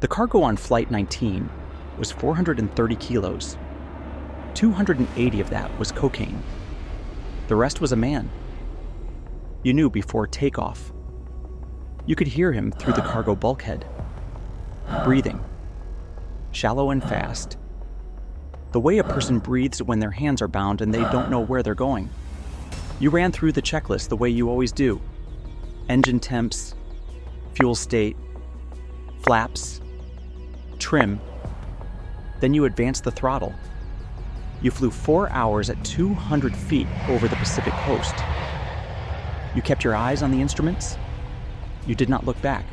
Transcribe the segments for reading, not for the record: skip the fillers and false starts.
The cargo on Flight 19 was 430 kilos. 280 of that was cocaine. The rest was a man. You knew before takeoff. You could hear him through the cargo bulkhead, breathing, shallow and fast. The way a person breathes when their hands are bound and they don't know where they're going. You ran through the checklist the way you always do. Engine temps, fuel state, flaps, trim. Then you advanced the throttle. You flew 4 hours at 200 feet over the Pacific coast. You kept your eyes on the instruments. You did not look back.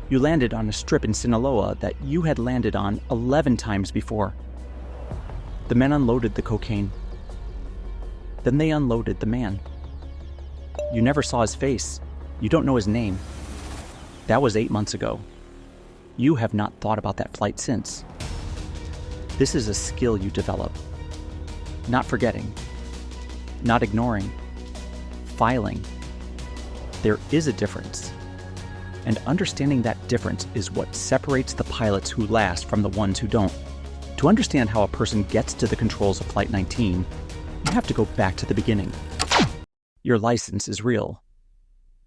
You landed on a strip in Sinaloa that you had landed on 11 times before. The men unloaded the cocaine. Then they unloaded the man. You never saw his face. You don't know his name. That was 8 months ago. You have not thought about that flight since. This is a skill you develop. Not forgetting. Not ignoring. Filing. There is a difference. And understanding that difference is what separates the pilots who last from the ones who don't. To understand how a person gets to the controls of Flight 19, you have to go back to the beginning. Your license is real.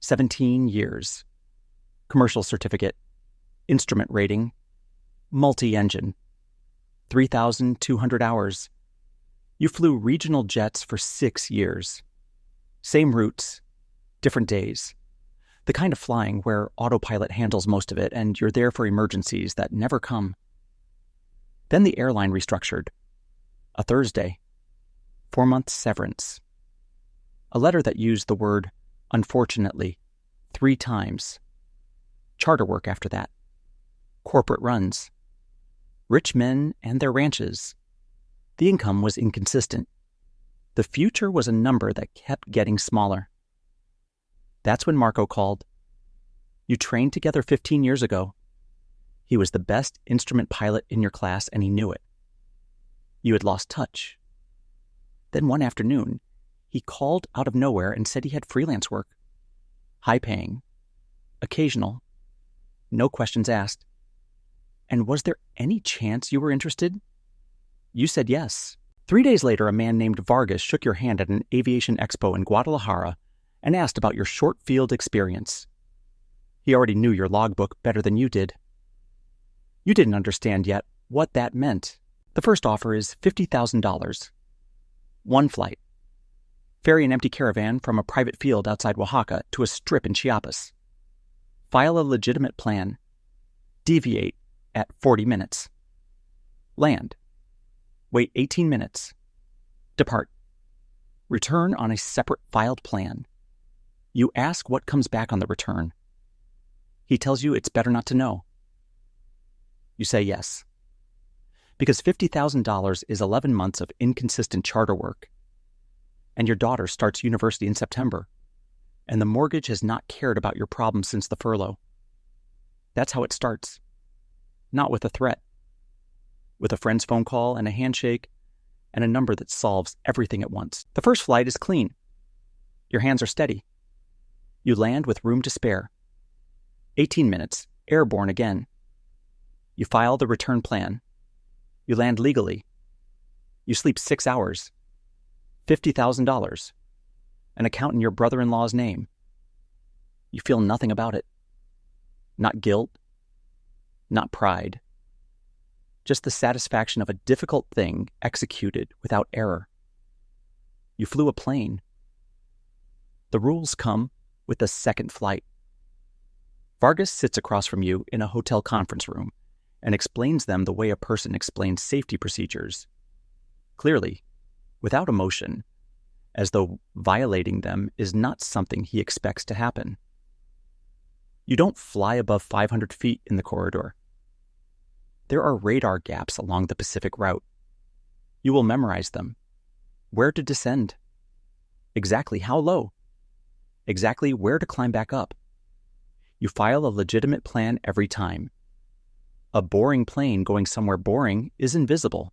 17 years. Commercial certificate. Instrument rating. Multi-engine. 3,200 hours. You flew regional jets for 6 years. Same routes, different days. The kind of flying where autopilot handles most of it and you're there for emergencies that never come. Then the airline restructured. A Thursday. 4-month severance. A letter that used the word unfortunately 3 times. Charter work after that. Corporate runs. Rich men and their ranches. The income was inconsistent. The future was a number that kept getting smaller. That's when Narco called. You trained together 15 years ago. He was the best instrument pilot in your class and he knew it. You had lost touch. Then one afternoon, he called out of nowhere and said he had freelance work. High-paying. Occasional. No questions asked. And was there any chance you were interested? You said yes. 3 days later, a man named Vargas shook your hand at an aviation expo in Guadalajara and asked about your short field experience. He already knew your logbook better than you did. You didn't understand yet what that meant. The first offer is $50,000. 1 flight. Ferry an empty caravan from a private field outside Oaxaca to a strip in Chiapas. File a legitimate plan. Deviate at 40 minutes. Land. Wait 18 minutes. Depart. Return on a separate filed plan. You ask what comes back on the return. He tells you it's better not to know. You say yes. Because $50,000 is 11 months of inconsistent charter work. And your daughter starts university in September. And the mortgage has not cared about your problems since the furlough. That's how it starts. Not with a threat. With a friend's phone call and a handshake and a number that solves everything at once. The first flight is clean. Your hands are steady. You land with room to spare. 18 minutes, airborne again. You file the return plan. You land legally. You sleep 6 hours. $50,000. An account in your brother-in-law's name. You feel nothing about it. Not guilt. Not pride. Just the satisfaction of a difficult thing executed without error. You flew a plane. The rules come with the second flight. Vargas sits across from you in a hotel conference room and explains them the way a person explains safety procedures. Clearly, without emotion, as though violating them is not something he expects to happen. You don't fly above 500 feet in the corridor. There are radar gaps along the Pacific route. You will memorize them. Where to descend. Exactly how low. Exactly where to climb back up. You file a legitimate plan every time. A boring plane going somewhere boring is invisible.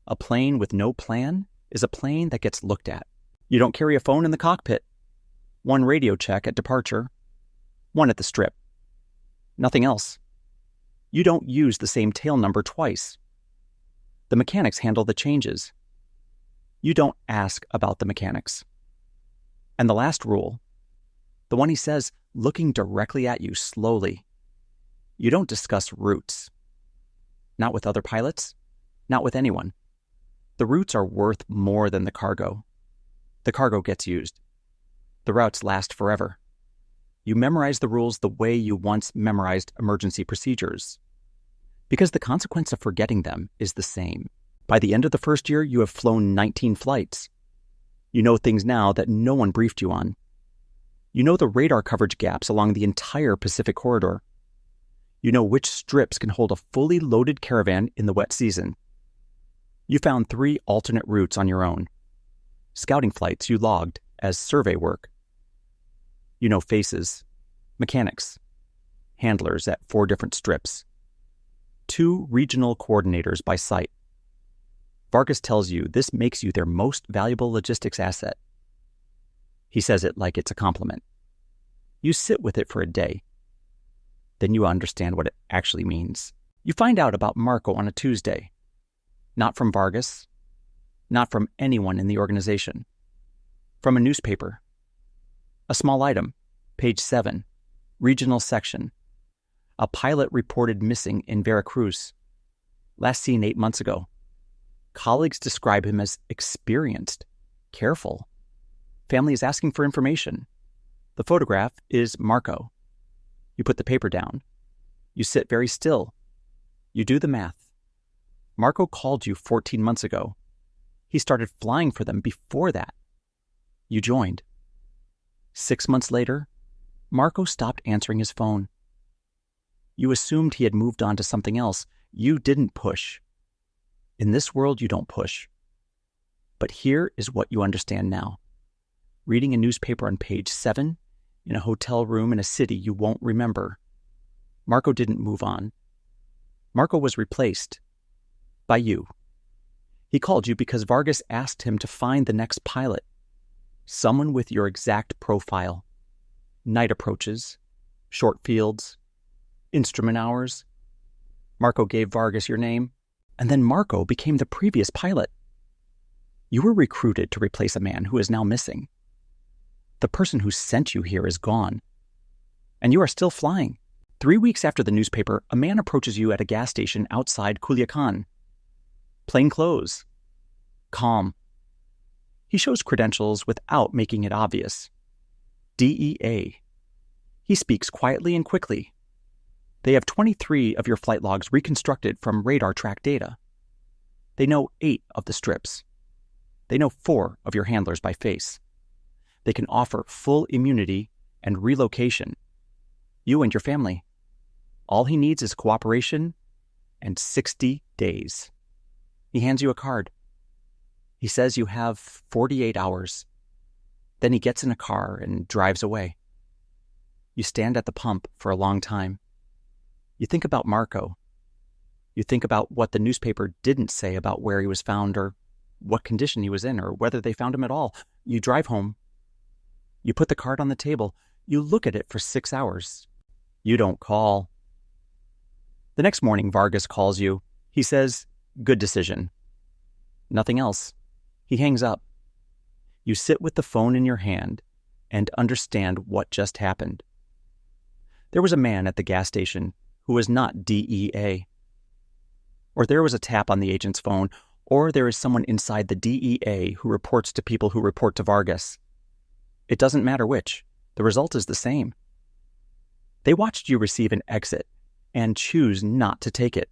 A plane with no plan is a plane that gets looked at. You don't carry a phone in the cockpit. 1 radio check at departure. 1 at the strip. Nothing else. You don't use the same tail number twice. The mechanics handle the changes. You don't ask about the mechanics. And the last rule, the one he says looking directly at you slowly, you don't discuss routes. Not with other pilots, not with anyone. The routes are worth more than the cargo. The cargo gets used. The routes last forever. You memorize the rules the way you once memorized emergency procedures. Because the consequence of forgetting them is the same. By the end of the first year, you have flown 19 flights. You know things now that no one briefed you on. You know the radar coverage gaps along the entire Pacific corridor. You know which strips can hold a fully loaded caravan in the wet season. You found 3 alternate routes on your own. Scouting flights you logged as survey work. You know faces, mechanics, handlers at 4 different strips. 2 regional coordinators by site. Vargas tells you this makes you their most valuable logistics asset. He says it like it's a compliment. You sit with it for a day. Then you understand what it actually means. You find out about Marco on a Tuesday. Not from Vargas. Not from anyone in the organization. From a newspaper. A small item, page 7, regional section. A pilot reported missing in Veracruz. Last seen 8 months ago. Colleagues describe him as experienced, careful. Family is asking for information. The photograph is Marco. You put the paper down. You sit very still. You do the math. Marco called you 14 months ago. He started flying for them before that. You joined. 6 months later, Marco stopped answering his phone. You assumed he had moved on to something else. You didn't push. In this world, you don't push. But here is what you understand now. Reading a newspaper on page 7, in a hotel room in a city you won't remember. Marco didn't move on. Marco was replaced by you. He called you because Vargas asked him to find the next pilot. Someone with your exact profile. Night approaches, short fields, instrument hours. Marco gave Vargas your name, and then Marco became the previous pilot. You were recruited to replace a man who is now missing. The person who sent you here is gone, and you are still flying. 3 weeks after the newspaper, a man approaches you at a gas station outside Culiacan. Plain clothes. Calm. He shows credentials without making it obvious. DEA. He speaks quietly and quickly. They have 23 of your flight logs reconstructed from radar track data. They know 8 of the strips. They know 4 of your handlers by face. They can offer full immunity and relocation. You and your family. All he needs is cooperation and 60 days. He hands you a card. He says you have 48 hours. Then he gets in a car and drives away. You stand at the pump for a long time. You think about Marco. You think about what the newspaper didn't say about where he was found or what condition he was in or whether they found him at all. You drive home. You put the card on the table. You look at it for 6 hours. You don't call. The next morning, Vargas calls you. He says, "Good decision." Nothing else. He hangs up. You sit with the phone in your hand and understand what just happened. There was a man at the gas station who was not DEA. Or there was a tap on the agent's phone, or there is someone inside the DEA who reports to people who report to Vargas. It doesn't matter which. The result is the same. They watched you receive an exit and choose not to take it.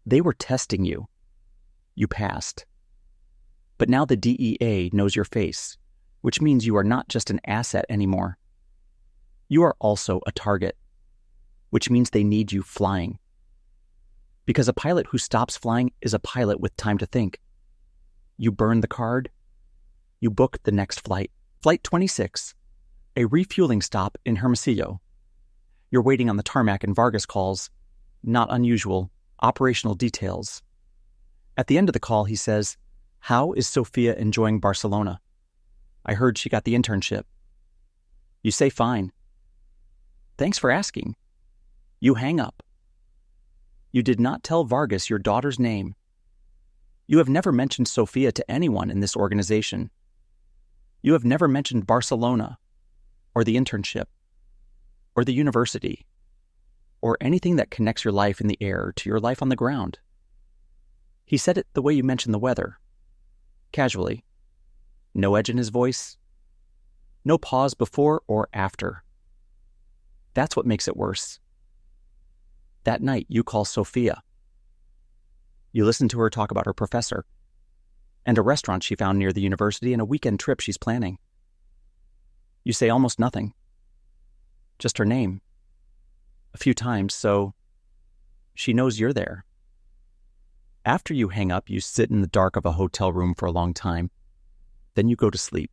They were testing you. You passed. But now the DEA knows your face, which means you are not just an asset anymore. You are also a target, which means they need you flying. Because a pilot who stops flying is a pilot with time to think. You burn the card. You book the next flight. Flight 26, a refueling stop in Hermosillo. You're waiting on the tarmac and Vargas calls, not unusual, operational details. At the end of the call, he says, "How is Sophia enjoying Barcelona? I heard she got the internship." You say fine. Thanks for asking. You hang up. You did not tell Vargas your daughter's name. You have never mentioned Sofia to anyone in this organization. You have never mentioned Barcelona, or the internship, or the university, or anything that connects your life in the air to your life on the ground. He said it the way you mentioned the weather, casually. No edge in his voice. No pause before or after. That's what makes it worse. That night, you call Sofia. You listen to her talk about her professor, and a restaurant she found near the university and a weekend trip she's planning. You say almost nothing. Just her name. A few times, so she knows you're there. After you hang up, you sit in the dark of a hotel room for a long time. Then you go to sleep.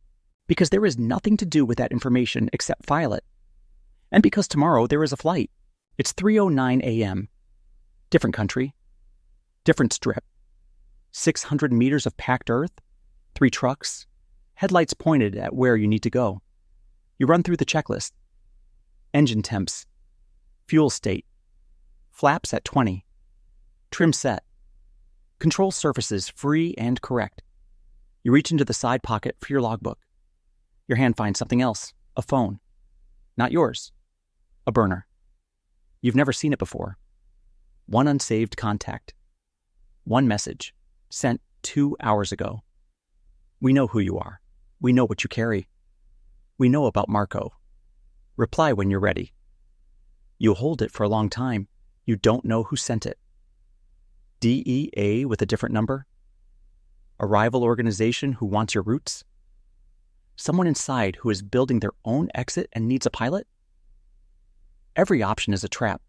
Because there is nothing to do with that information except file it. And because tomorrow there is a flight. It's 3:09 a.m. Different country. Different strip. 600 meters of packed earth. 3 trucks. Headlights pointed at where you need to go. You run through the checklist. Engine temps. Fuel state. Flaps at 20. Trim set. Control surfaces free and correct. You reach into the side pocket for your logbook. Your hand finds something else. A phone. Not yours. A burner. You've never seen it before. 1 unsaved contact. 1 message. Sent 2 hours ago. We know who you are. We know what you carry. We know about Marco. Reply when you're ready. You hold it for a long time. You don't know who sent it. DEA with a different number? A rival organization who wants your routes? Someone inside who is building their own exit and needs a pilot? Every option is a trap.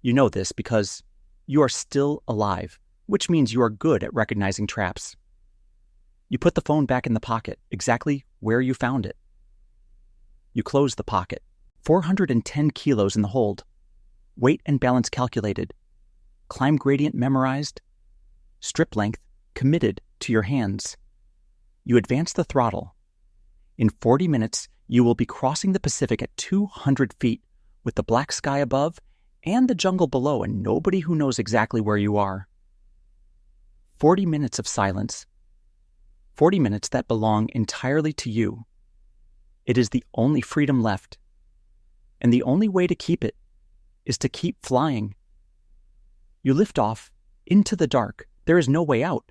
You know this because you are still alive, which means you are good at recognizing traps. You put the phone back in the pocket, exactly where you found it. You close the pocket. 410 kilos in the hold. Weight and balance calculated. Climb gradient memorized. Strip length committed to your hands. You advance the throttle. In 40 minutes, you will be crossing the Pacific at 200 feet with the black sky above and the jungle below and nobody who knows exactly where you are. 40 minutes of silence. 40 minutes that belong entirely to you. It is the only freedom left. And the only way to keep it is to keep flying. You lift off into the dark. There is no way out.